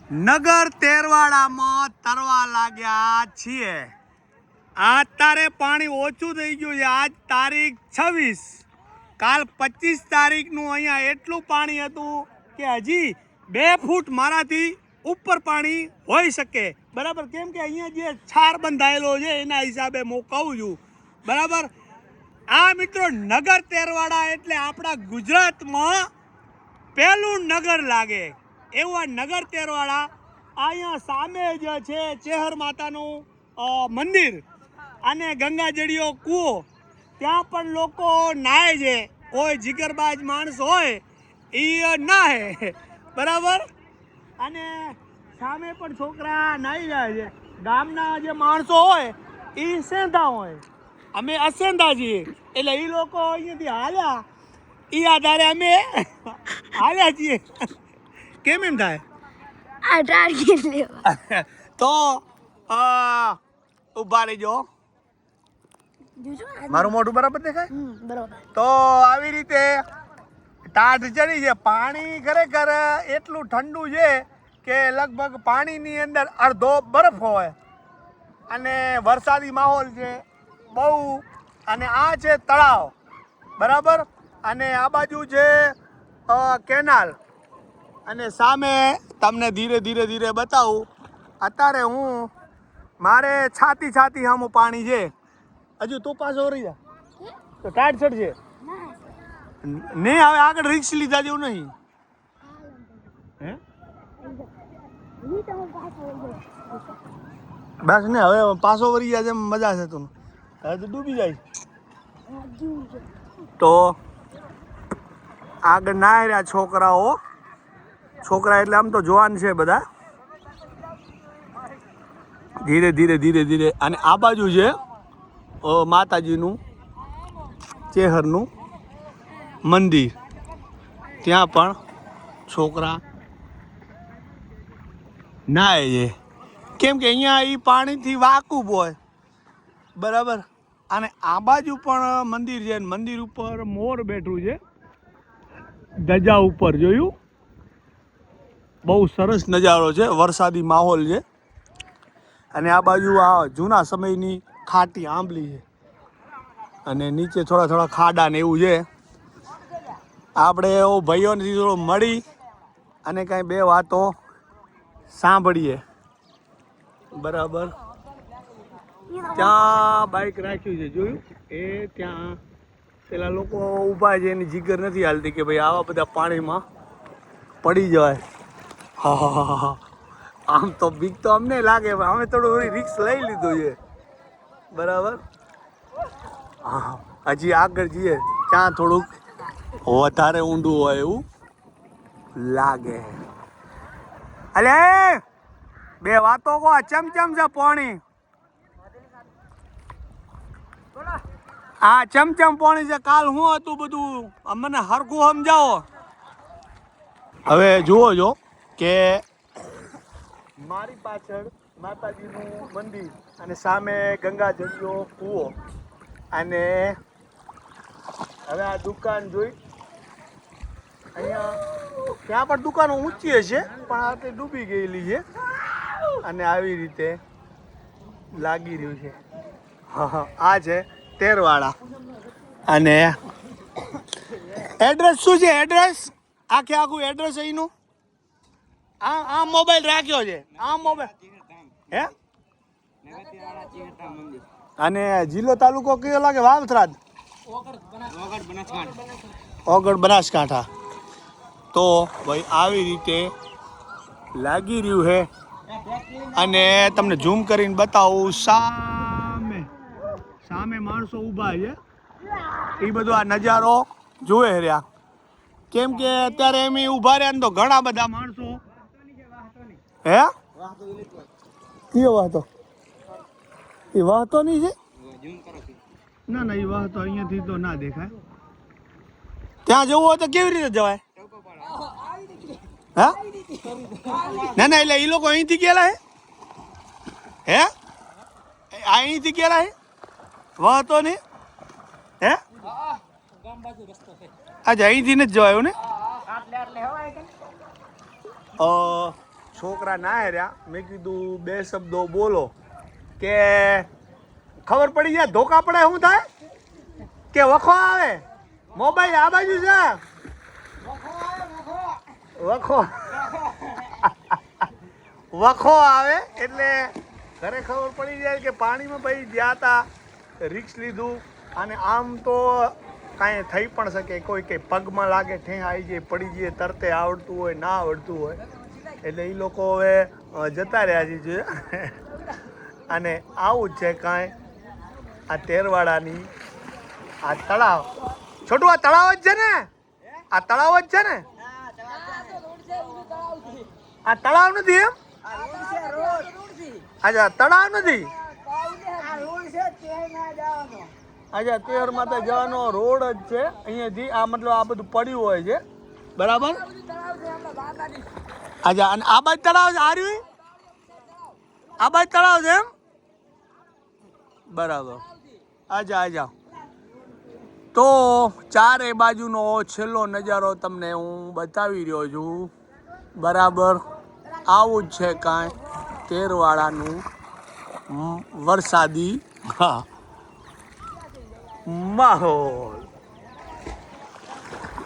નગર તેરવાડામાં તરવા લાગ્યા છીએ. અત્યારે પાણી ઓછું થઈ ગયું છે. આજ તારીખ 26, કાલ 25 તારીખનું અહીંયા એટલું પાણી હતું કે હજી 2 ફૂટ મારાથી ઉપર પાણી હોઈ શકે. બરાબર, કેમ કે અહીંયા જે છાર બંધાયેલો છે એના હિસાબે હું કહું છું. બરાબર, આ મિત્રો નગર તેરવાડા એટલે આપણા ગુજરાતમાં પહેલું નગર લાગે એવા નગર તેરવાડા. અહીંયા સામે જે છે ચેહર માતાનું મંદિર અને ગંગાજળીયો કૂવો, ત્યાં પણ લોકો નાહે છે. કોઈ જીગરબાજ માણસ હોય એ નાહે. બરાબર, અને સામે પણ છોકરા નાહી જાય છે. ગામના જે માણસો હોય એ સેંધા હોય, અમે અસેંધા છીએ, એટલે એ લોકો અહીંયાથી હાલ્યા એ આધારે અમે હાલ્યા છીએ. કેમ એમ થાય? તો ઉભા રહીજો. મારું મોઢું બરાબર દેખાય? તો આવી રીતે ટાઢ ચડી છે. પાણી ખરેખર એટલું ઠંડુ છે કે લગભગ પાણીની અંદર અડધો બરફ હોય, અને વરસાદી માહોલ છે બહુ. અને આ છે તળાવ, બરાબર, અને આ બાજુ છે કેનાલ, અને સામે તમને ધીરે ધીરે બતાવું. અત્યારે હું મારે છાતી સામું પાણી છે. હજુ તું પાછો રહી જા તો ટાઢ ચડશે નહીં. હવે આગળ રિક્સ લીધા જેવું નહીં. હે બસ ને, હવે પાછો વળી જાય એમ મજા છે. તું હવે તો ડૂબી જાય. તો આગળ ના રહ્યા છોકરા એટલે આમ તો જવાન છે બધા. ધીરે ધીરે. અને આ બાજુ છે માતાજીનું ચેહરનું મંદિર, ત્યાં પણ છોકરા નાહે છે. કેમ કે અહીંયા એ પાણીથી વાકુબ હોય. બરાબર, અને આ બાજુ પણ મંદિર છે. મંદિર ઉપર મોર બેઠું છે ધજા ઉપર, જોયું? બહુ સરસ નજારો છે, વરસાદી માહોલ છે. અને આ બાજુ આ જૂના સમયની ખાટી આંબલી છે, અને નીચે થોડા ખાડા ને એવું છે. આપણે ભાઈઓથી થોડો મળી અને કાંઈ 2 વાતો સાંભળીએ. બરાબર, ત્યાં બાઇક રાખ્યું છે, જોયું? એ ત્યાં પેલા લોકો ઊભા છે, એની જીગર નથી હાલતી કે ભાઈ આવા બધા પાણીમાં પડી જાય. હા, આમ તો બીક તો અમને લાગે, અમે થોડું રિક્સ લઈ લીધું છે. બરાબર, હા, હજી આગળ જઈએ ત્યાં થોડુંક વધારે ઊંડું હોય એવું લાગે. અલે 2 વાતો કો, ચમચમ છે પાણી. હા, ચમચમ પાણી છે. કાલ હું હતું બધું મને હરખું સમજાવો. હવે જુઓ છો કે મારી પાછળ માતાજીનું મંદિર, અને સામે ગંગાજળીયો કૂવો, અને હવે આ દુકાન જોઈ. અહીંયા ત્યાં પણ દુકાનો ઊંચી હશે, પણ આ તે ડૂબી ગયેલી છે. અને આવી રીતે લાગી રહ્યું છે. હા, આ છે તેરવાડા. અને એડ્રેસ શું છે? એડ્રેસ આખું એડ્રેસ અહીંનું. આ મોબાઈલ રાખ્યો છે, આ મોબાઈલ. હે, અને જિલ્લો તાલુકો કયો લાગે? વાવથરાદ, ઓગળ, બનાસકાંઠા. તો ભાઈ આવી રીતે લાગી રહ્યું છે. અને તમને ઝૂમ કરીને બતાવું, સામે માણસો ઊભા છે. એ બધું આ નજારો જોવે રહ્યા. કેમ કે અત્યારે એમ ઊભા રહ્યા ને તો ઘણા બધા માણસો. હે, કયો વાહતો? એ વાહતો નહીં છે? ના, એ વાહતો અહીંયાથી તો ના દેખાય. ત્યાં જવું હોય તો કેવી રીતે જવાય? હા, ના, એટલે એ લોકો અહીંથી ગયેલા હે? અહીંથી ગયેલા હે? વાહતો નહીં? હે, આજે અહીંથી નથી જવાયું ને? છોકરા ના રહ્યા. મેં કીધું 2 શબ્દો બોલો કે ખબર પડી જાય. ધોકા પડે શું થાય કે વખો આવે? મોબાઈલ આ બાજુ છે, વખો વખો આવે એટલે ઘરે ખબર પડી જાય કે પાણીમાં ભાઈ ગયા હતા, રિક્સ લીધું. અને આમ તો કાંઈ થઈ પણ શકે, કોઈ કંઈ પગમાં લાગે, ઠેં આવી જાય, પડી જઈએ, તરતે આવડતું હોય ના આવડતું હોય. એટલે એ લોકો હવે જતા રહ્યા છે. અને આવું જ છે કાંઈ આ તેરવાડાની આ તળાવ. છોટું આ તળાવ જ છે ને? આ તળાવ જ છે ને? આ તળાવ નથી એમ? અચ્છા તળાવ નથી. અચ્છા તેર માતા જવાનો રોડ જ છે અહીંયાથી. આ મતલબ આ બધું પડ્યું હોય છે, બરાબર? અચ્છા અને આ બાજુ તળાવ છે? આર્યું આ બાજુ તળાવ છે એમ? બરાબર. અચ્છા અચ્છા. તો ચારે બાજુનો છેલ્લો નજારો તમને હું બતાવી રહ્યો છું, બરાબર? આવું જ છે કાંઈ તેરવાડાનું વરસાદી માહોલ.